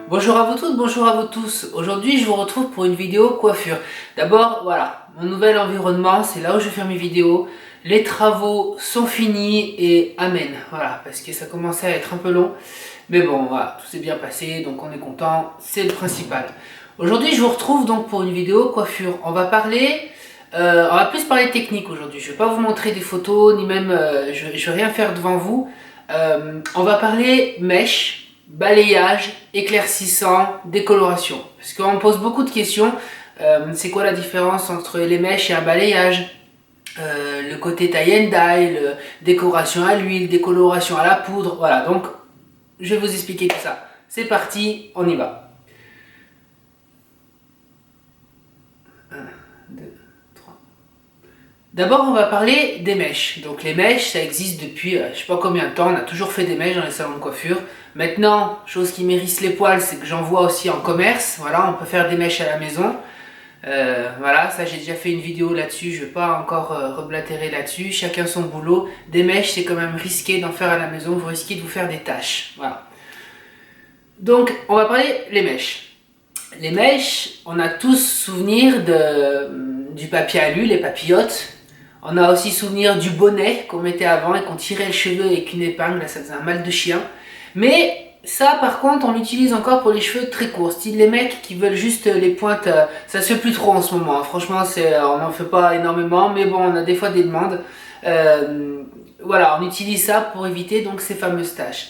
Bonjour à vous toutes, bonjour à vous tous. Aujourd'hui, je vous retrouve pour une vidéo coiffure. D'abord, voilà, mon nouvel environnement, c'est là où je vais faire mes vidéos. Les travaux sont finis et amen. Voilà, parce que ça commençait à être un peu long. Mais bon, voilà, tout s'est bien passé, donc on est content, c'est le principal. Aujourd'hui, je vous retrouve donc pour une vidéo coiffure. On va plus parler technique aujourd'hui. Je vais pas vous montrer des photos, ni même, je vais rien faire devant vous. On va parler mèche, balayage, éclaircissant, décoloration. Parce qu'on me pose beaucoup de questions. C'est quoi la différence entre les mèches et un balayage? Le côté tie and dye, décoration à l'huile, décoloration à la poudre. Voilà, donc je vais vous expliquer tout ça. C'est parti, on y va. 1, 2, 3. D'abord, on va parler des mèches. Donc les mèches, ça existe depuis je sais pas combien de temps. On a toujours fait des mèches dans les salons de coiffure. Maintenant, chose qui m'hérisse les poils, c'est que j'en vois aussi en commerce. Voilà, on peut faire des mèches à la maison. Voilà, ça j'ai déjà fait une vidéo là-dessus. Je vais pas encore reblatérer là-dessus. Chacun son boulot. Des mèches, c'est quand même risqué d'en faire à la maison. Vous risquez de vous faire des taches. Voilà. Donc, on va parler les mèches. Les mèches, on a tous souvenir du papier alu, les papillotes. On a aussi souvenir du bonnet qu'on mettait avant et qu'on tirait le cheveu avec une épingle, là, ça faisait un mal de chien. Mais ça, par contre, on l'utilise encore pour les cheveux très courts. Style les mecs qui veulent juste les pointes, ça se fait plus trop en ce moment. Franchement, on n'en fait pas énormément, mais bon, on a des fois des demandes. Voilà, on utilise ça pour éviter donc ces fameuses taches.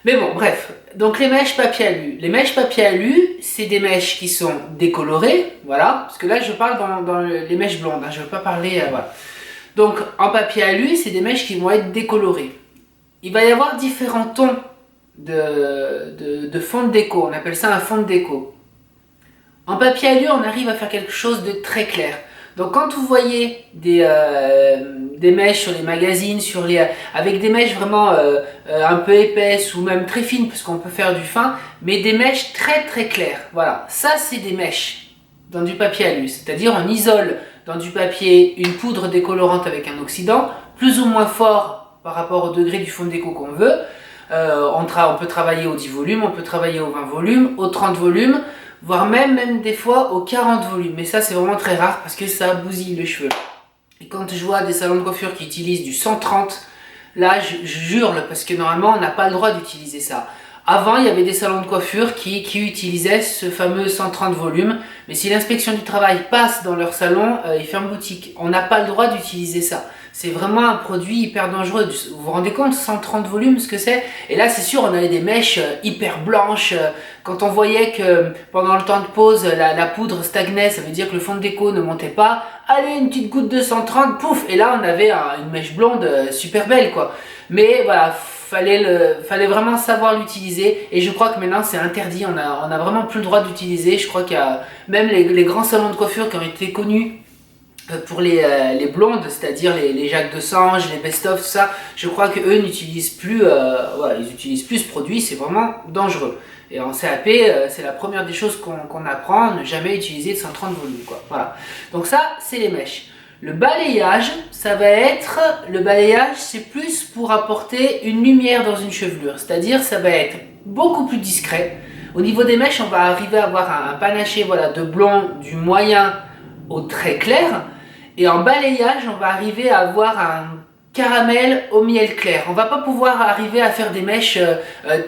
Mais bon, bref, donc les mèches papier alu. Les mèches papier alu, c'est des mèches qui sont décolorées, voilà, parce que là je parle dans les mèches blondes, hein, je ne veux pas parler, voilà. Donc en papier alu, c'est des mèches qui vont être décolorées. Il va y avoir différents tons de fond de déco, on appelle ça un fond de déco. En papier alu, on arrive à faire quelque chose de très clair. Donc quand vous voyez des mèches sur les magazines, avec des mèches vraiment un peu épaisses ou même très fines, parce qu'on peut faire du fin, mais des mèches très très claires. Voilà, ça c'est des mèches dans du papier alu. C'est-à-dire on isole dans du papier une poudre décolorante avec un oxydant, plus ou moins fort par rapport au degré du fond de déco qu'on veut. On peut travailler au 10 volumes, on peut travailler au 20 volumes, au 30 volumes, voire même des fois aux 40 volumes. Mais ça, c'est vraiment très rare parce que ça bousille les cheveux. Et quand je vois des salons de coiffure qui utilisent du 130, là, je hurle parce que normalement, on n'a pas le droit d'utiliser ça. Avant, il y avait des salons de coiffure qui utilisaient ce fameux 130 volumes. Mais si l'inspection du travail passe dans leur salon, ils ferment boutique. On n'a pas le droit d'utiliser ça. C'est vraiment un produit hyper dangereux. Vous vous rendez compte, 130 volumes, ce que c'est? Et là, c'est sûr, on avait des mèches hyper blanches. Quand on voyait que pendant le temps de pause, la poudre stagnait, ça veut dire que le fond de déco ne montait pas. Allez, une petite goutte de 130, pouf! Et là, on avait une mèche blonde super belle, quoi. Mais voilà, fallait vraiment savoir l'utiliser. Et je crois que maintenant, c'est interdit. On a vraiment plus le droit d'utiliser. Je crois qu'il y a même les grands salons de coiffure qui ont été connus pour les blondes, c'est-à-dire les Jacques de Sange, les best-of, tout ça, je crois qu'eux n'utilisent plus, voilà, ils utilisent plus ce produit, c'est vraiment dangereux. Et en CAP, c'est la première des choses qu'on apprend, ne jamais utiliser de 130 volumes, quoi. Voilà. Donc ça, c'est les mèches. Le balayage, le balayage, c'est plus pour apporter une lumière dans une chevelure, c'est-à-dire ça va être beaucoup plus discret. Au niveau des mèches, on va arriver à avoir un panaché, voilà, de blond, du moyen au très clair. Et en balayage, on va arriver à avoir un caramel au miel clair. On va pas pouvoir arriver à faire des mèches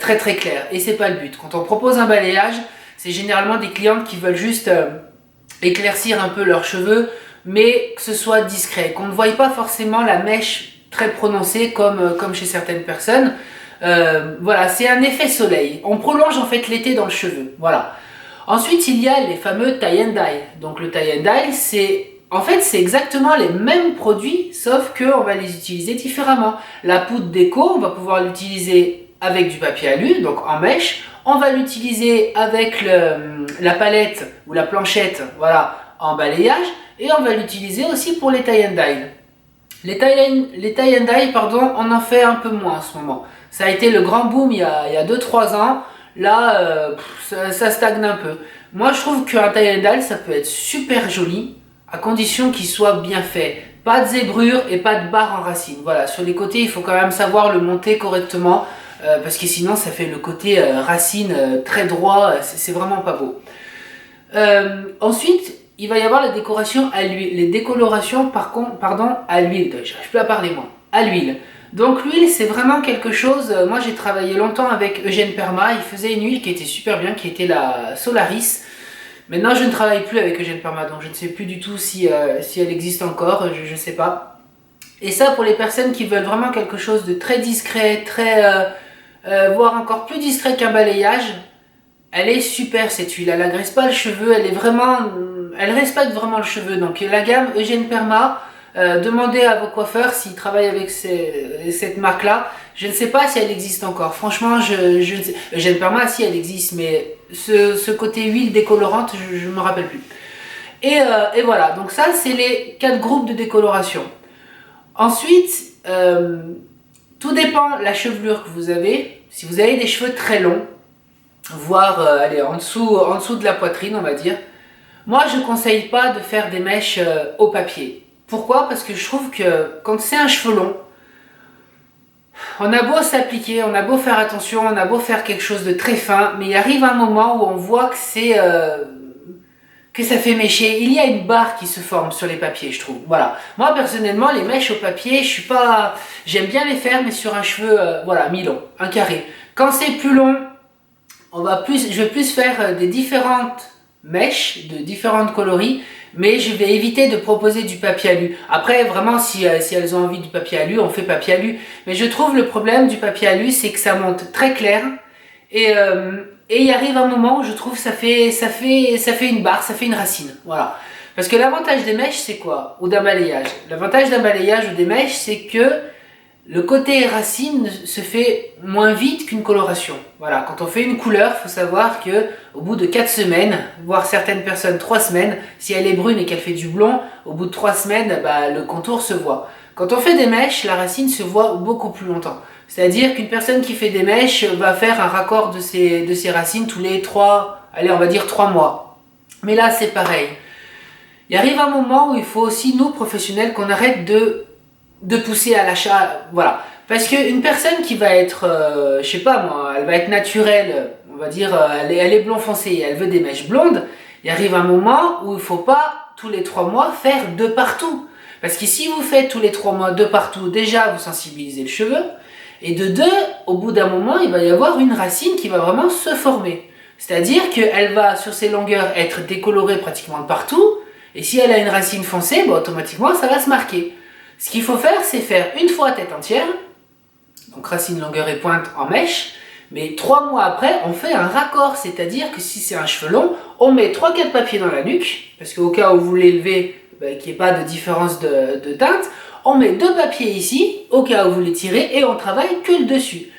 très très claires. Et c'est pas le but. Quand on propose un balayage, c'est généralement des clientes qui veulent juste éclaircir un peu leurs cheveux, mais que ce soit discret. Qu'on ne voie pas forcément la mèche très prononcée comme chez certaines personnes. Voilà, c'est un effet soleil. On prolonge en fait l'été dans le cheveu. Voilà. Ensuite, il y a les fameux tie and dye. Donc le tie and dye, c'est exactement les mêmes produits, sauf qu'on va les utiliser différemment. La poudre déco, on va pouvoir l'utiliser avec du papier alu, donc en mèche. On va l'utiliser avec la palette ou la planchette, voilà, en balayage. Et on va l'utiliser aussi pour les tie and dye. Les tie and dye, pardon, on en fait un peu moins en ce moment. Ça a été le grand boom il y a 2-3 ans. Là, ça stagne un peu. Moi, je trouve qu'un tie and dye, ça peut être super joli, à condition qu'il soit bien fait. Pas de zébrure et pas de barre en racine. Voilà, sur les côtés, il faut quand même savoir le monter correctement. parce que sinon ça fait le côté racine très droit, c'est vraiment pas beau. Ensuite, il va y avoir la décoration à l'huile, les décolorations à l'huile, j'arrive plus à parler moi, à l'huile. Donc l'huile c'est vraiment quelque chose, moi j'ai travaillé longtemps avec Eugène Perma, il faisait une huile qui était super bien, qui était la Solaris. Maintenant je ne travaille plus avec Eugène Perma, donc je ne sais plus du tout si elle existe encore, je ne sais pas. Et ça pour les personnes qui veulent vraiment quelque chose de très discret, voire encore plus discret qu'un balayage, elle est super cette huile, elle agresse pas le cheveu, elle respecte vraiment le cheveu. Donc la gamme Eugène Perma, demandez à vos coiffeurs s'ils travaillent avec cette marque-là. Je ne sais pas si elle existe encore. Franchement, Eugène Perma, si elle existe, mais ce côté huile décolorante, je ne me rappelle plus. Et voilà, donc ça, c'est les 4 groupes de décoloration. Ensuite, tout dépend de la chevelure que vous avez. Si vous avez des cheveux très longs, voire allez, en dessous de la poitrine, on va dire, moi, je ne conseille pas de faire des mèches au papier. Pourquoi? Parce que je trouve que quand c'est un cheveu long, on a beau s'appliquer, on a beau faire attention, on a beau faire quelque chose de très fin, mais il arrive un moment où on voit que ça fait mécher. Il y a une barre qui se forme sur les papiers, je trouve. Voilà. Moi, personnellement, les mèches au papier, j'aime bien les faire, mais sur un cheveu, voilà, mi-long, un carré. Quand c'est plus long, je vais plus faire des différentes mèches, de différentes coloris, mais je vais éviter de proposer du papier alu. Après, vraiment, si elles ont envie du papier alu, on fait papier alu. Mais je trouve le problème du papier alu, c'est que ça monte très clair. Et il arrive un moment où je trouve que ça fait une barre, ça fait une racine. Voilà. Parce que l'avantage des mèches, c'est quoi? Ou d'un balayage. L'avantage d'un balayage ou des mèches, c'est que le côté racine se fait moins vite qu'une coloration. Voilà, quand on fait une couleur, il faut savoir que au bout de 4 semaines, voire certaines personnes 3 semaines, si elle est brune et qu'elle fait du blond, au bout de 3 semaines, le contour se voit. Quand on fait des mèches, la racine se voit beaucoup plus longtemps. C'est-à-dire qu'une personne qui fait des mèches va faire un raccord de ses racines tous les 3 mois. Mais là, c'est pareil. Il arrive un moment où il faut aussi, nous, professionnels, qu'on arrête de pousser à l'achat, voilà. Parce qu'une personne qui va être, je sais pas moi, elle va être naturelle, on va dire, elle est blond foncé, elle veut des mèches blondes, il arrive un moment où il faut pas, tous les 3 mois, faire de partout. Parce que si vous faites tous les 3 mois de partout, déjà, vous sensibilisez le cheveu, et de 2, au bout d'un moment, il va y avoir une racine qui va vraiment se former. C'est-à-dire qu'elle va, sur ses longueurs, être décolorée pratiquement de partout, et si elle a une racine foncée, automatiquement, ça va se marquer. Ce qu'il faut faire, c'est faire une fois tête entière, donc racine, longueur et pointe en mèche, mais 3 mois après, on fait un raccord, c'est-à-dire que si c'est un cheveu long, on met 3-4 papiers dans la nuque, parce qu'au cas où vous l'élevez, qu'il n'y ait pas de différence de teinte, on met 2 papiers ici, au cas où vous les tirez, et on travaille que le dessus.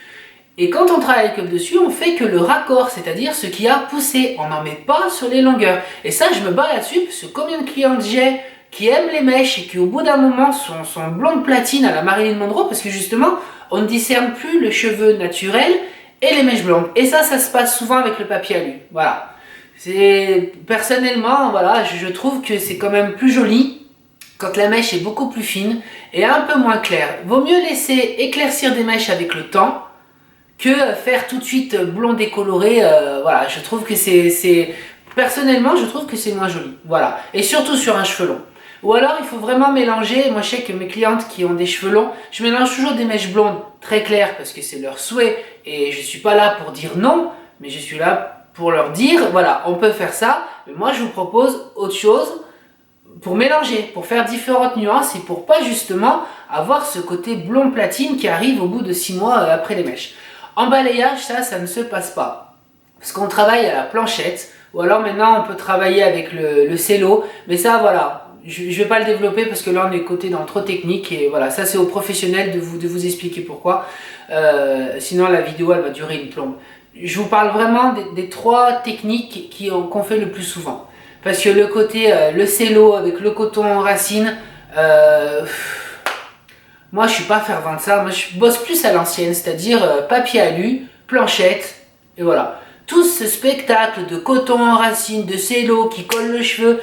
Et quand on travaille que le dessus, on fait que le raccord, c'est-à-dire ce qui a poussé, on n'en met pas sur les longueurs. Et ça, je me bats là-dessus, parce que combien de clientes j'ai qui aiment les mèches et qui au bout d'un moment sont blondes platine à la Marilyn Monroe, parce que justement on ne discerne plus le cheveu naturel et les mèches blondes. Et ça se passe souvent avec le papier alu. Voilà. Personnellement, voilà, je trouve que c'est quand même plus joli quand la mèche est beaucoup plus fine et un peu moins claire. Vaut mieux laisser éclaircir des mèches avec le temps que faire tout de suite blond décoloré. Voilà, je trouve que personnellement, je trouve que c'est moins joli. Voilà. Et surtout sur un cheveu long. Ou alors il faut vraiment mélanger, moi je sais que mes clientes qui ont des cheveux longs, je mélange toujours des mèches blondes très claires parce que c'est leur souhait et je suis pas là pour dire non, mais je suis là pour leur dire, voilà, on peut faire ça, mais moi je vous propose autre chose pour mélanger, pour faire différentes nuances et pour pas justement avoir ce côté blond platine qui arrive au bout de 6 mois après les mèches. En balayage, ça ne se passe pas, parce qu'on travaille à la planchette, ou alors maintenant on peut travailler avec le cello, mais ça voilà, je ne vais pas le développer parce que là on est côté dans le trop technique et voilà, ça c'est aux professionnels de vous expliquer pourquoi, sinon la vidéo elle va durer une plombe. Je vous parle vraiment des 3 techniques qu'on fait le plus souvent, parce que le côté, le cello avec le coton en racine, moi je suis pas fervent de ça, moi je bosse plus à l'ancienne, c'est-à-dire papier alu, planchette, et voilà. Tout ce spectacle de coton en racine, de cello qui colle le cheveu,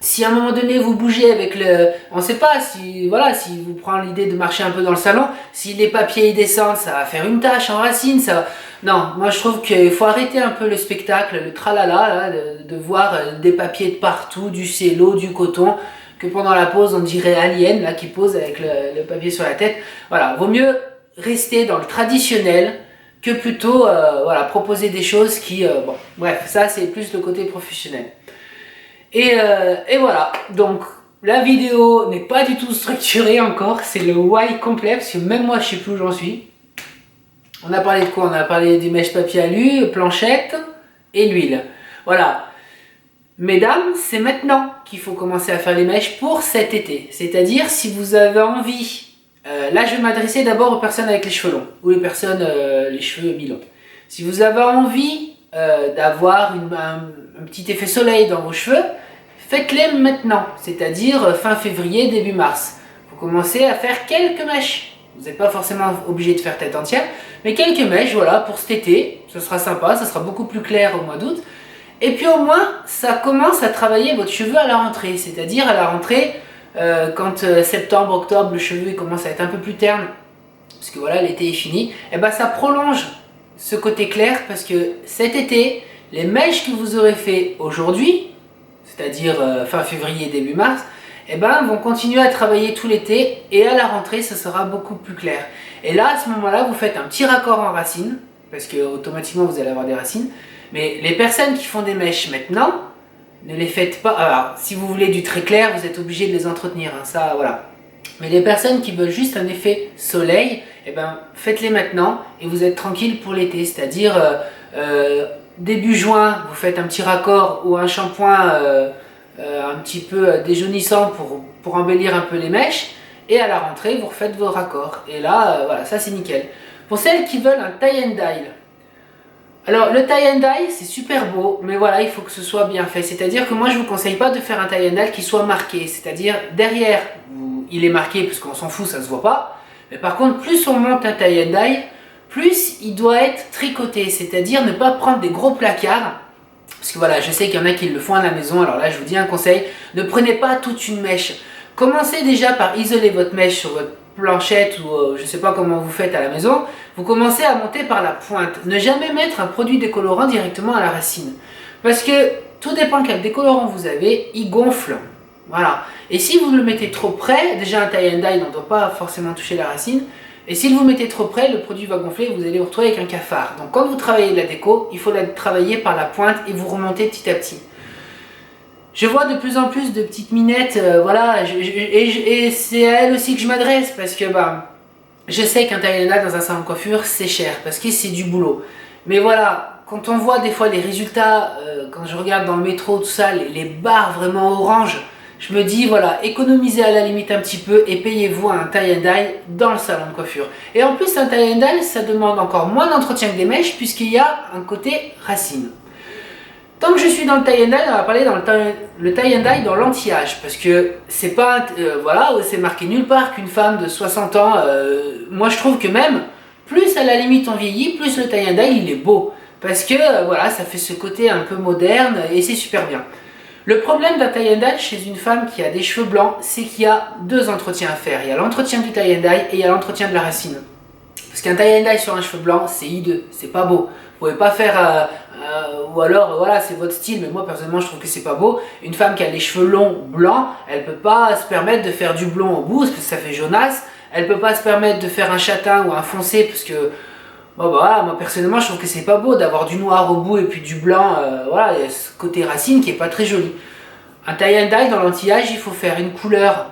Si à un moment donné vous bougez avec le... On ne sait pas si, voilà, si vous prenez l'idée de marcher un peu dans le salon, si les papiers y descendent, ça va faire une tache en racine, ça va... Non, moi je trouve qu'il faut arrêter un peu le spectacle, le tralala, là, de voir des papiers de partout, du cello, du coton, que pendant la pause on dirait Alien, là, qui pose avec le papier sur la tête. Voilà, vaut mieux rester dans le traditionnel que plutôt voilà, proposer des choses qui... bon, bref, ça c'est plus le côté professionnel. Et voilà, donc la vidéo n'est pas du tout structurée encore, c'est le why complet, parce que même moi je sais plus où j'en suis. On a parlé de quoi? On a parlé des mèches papier alu, planchette et l'huile. Voilà. Mesdames, c'est maintenant qu'il faut commencer à faire les mèches pour cet été. C'est-à-dire si vous avez envie, là je vais m'adresser d'abord aux personnes avec les cheveux longs, ou les personnes les cheveux mi-longs. Si vous avez envie d'avoir un petit effet soleil dans vos cheveux, faites-les maintenant, c'est-à-dire fin février, début mars. Vous commencez à faire quelques mèches. Vous n'êtes pas forcément obligé de faire tête entière, mais quelques mèches, voilà, pour cet été. Ce sera sympa, ça sera beaucoup plus clair au mois d'août. Et puis au moins, ça commence à travailler votre cheveu à la rentrée. C'est-à-dire à la rentrée, quand septembre, octobre, le cheveu il commence à être un peu plus terne, parce que voilà, l'été est fini, et ben ça prolonge ce côté clair, parce que cet été, les mèches que vous aurez fait aujourd'hui, c'est-à-dire fin février, début mars, eh ben, vont continuer à travailler tout l'été et à la rentrée, ça sera beaucoup plus clair. Et là, à ce moment-là, vous faites un petit raccord en racines, parce que automatiquement vous allez avoir des racines. Mais les personnes qui font des mèches maintenant, ne les faites pas. Alors, si vous voulez du très clair, vous êtes obligé de les entretenir, hein, ça, voilà. Mais les personnes qui veulent juste un effet soleil, eh ben, faites-les maintenant et vous êtes tranquille pour l'été. C'est-à-dire, début juin, vous faites un petit raccord ou un shampoing un petit peu déjaunissant pour embellir un peu les mèches. Et à la rentrée, vous refaites vos raccords. Et là, voilà, ça c'est nickel. Pour celles qui veulent un tie and dye, alors le tie and dye c'est super beau, mais voilà, il faut que ce soit bien fait. C'est-à-dire que moi je vous conseille pas de faire un tie and dye qui soit marqué. C'est-à-dire derrière, il est marqué parce qu'on s'en fout, ça se voit pas. Mais par contre, plus on monte un tie and dye, plus il doit être tricoté. C'est-à-dire ne pas prendre des gros placards. Parce que voilà, je sais qu'il y en a qui le font à la maison. Alors là, je vous dis un conseil, ne prenez pas toute une mèche. Commencez déjà par isoler votre mèche sur votre planchette ou je ne sais pas comment vous faites à la maison. Vous commencez à monter par la pointe. Ne jamais mettre un produit décolorant directement à la racine. Parce que tout dépend quel décolorant vous avez, il gonfle. Voilà. Et si vous le mettez trop près, déjà un tie and dye ne doit pas forcément toucher la racine. Et si vous le mettez trop près, le produit va gonfler et vous allez vous retrouver avec un cafard. Donc quand vous travaillez de la déco, il faut la travailler par la pointe et vous remontez petit à petit. Je vois de plus en plus de petites minettes, voilà, et c'est à elles aussi que je m'adresse parce que bah, je sais qu'un tie and dye dans un salon de coiffure c'est cher parce que c'est du boulot. Mais voilà, quand on voit des fois les résultats, quand je regarde dans le métro, tout ça, les barres vraiment orange, je me dis voilà, économisez à la limite un petit peu et payez-vous un tie and dye dans le salon de coiffure. Et en plus un tie and dye ça demande encore moins d'entretien que des mèches puisqu'il y a un côté racine. Tant que je suis dans le tie and dye, on va parler dans le tie and dye dans l'anti-âge parce que c'est pas voilà, c'est marqué nulle part qu'une femme de 60 ans, moi je trouve que même plus à la limite on vieillit, plus le tie and dye il est beau parce que voilà, ça fait ce côté un peu moderne et c'est super bien. Le problème d'un tie and dye chez une femme qui a des cheveux blancs, c'est qu'il y a deux entretiens à faire. Il y a l'entretien du tie and dye et il y a l'entretien de la racine. Parce qu'un tie and dye sur un cheveu blanc, c'est hideux, c'est pas beau. Vous pouvez pas faire, ou alors voilà, c'est votre style, mais moi personnellement je trouve que c'est pas beau. Une femme qui a les cheveux longs blancs, elle peut pas se permettre de faire du blond au bout parce que ça fait jaunasse. Elle peut pas se permettre de faire un châtain ou un foncé parce que bon, bah, voilà, moi personnellement je trouve que c'est pas beau d'avoir du noir au bout et puis du blanc, voilà, il y a ce côté racine qui est pas très joli. Un tie and dye dans l'anti-âge, il faut faire une couleur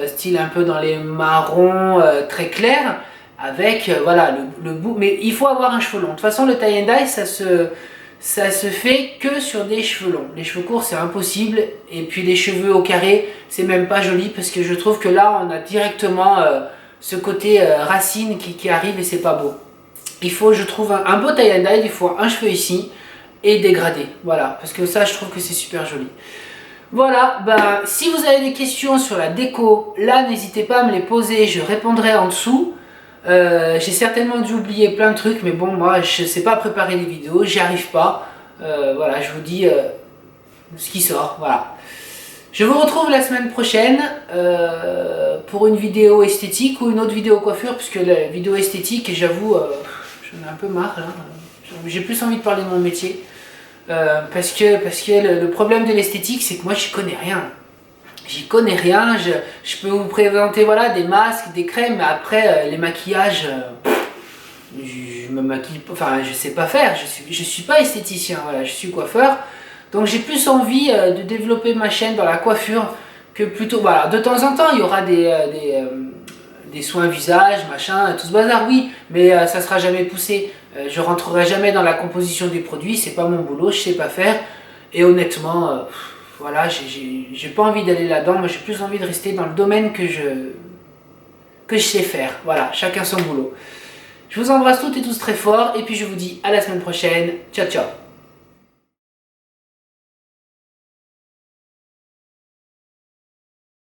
style un peu dans les marrons très clairs avec voilà le bout, mais il faut avoir un cheveu long. De toute façon le tie and dye ça se fait que sur des cheveux longs. Les cheveux courts c'est impossible et puis les cheveux au carré c'est même pas joli parce que je trouve que là on a directement ce côté racine qui arrive et c'est pas beau. Il faut, je trouve, un beau tie and dye, il faut un cheveu ici et dégradé. Voilà, parce que ça, je trouve que c'est super joli. Voilà, ben, si vous avez des questions sur la déco, là, n'hésitez pas à me les poser, je répondrai en dessous. J'ai certainement dû oublier plein de trucs, mais bon, moi, je ne sais pas préparer les vidéos, j'y arrive pas. Voilà, je vous dis ce qui sort, voilà. Je vous retrouve la semaine prochaine pour une vidéo esthétique ou une autre vidéo coiffure, puisque la vidéo esthétique, j'avoue, j'en ai un peu marre là. J'ai plus envie de parler de mon métier. Parce que le problème de l'esthétique, c'est que moi j'y connais rien. J'y connais rien, je peux vous présenter voilà, des masques, des crèmes, mais après les maquillages, je me maquille, enfin je sais pas faire, je suis pas esthéticien, voilà, je suis coiffeur. Donc j'ai plus envie de développer ma chaîne dans la coiffure que plutôt, voilà, de temps en temps il y aura des soins visage, machin, tout ce bazar, oui, mais ça sera jamais poussé. Je rentrerai jamais dans la composition des produits, c'est pas mon boulot, je sais pas faire. Et honnêtement, voilà, j'ai pas envie d'aller là-dedans, moi j'ai plus envie de rester dans le domaine que je sais faire. Voilà, chacun son boulot. Je vous embrasse toutes et tous très fort, et puis je vous dis à la semaine prochaine. Ciao, ciao.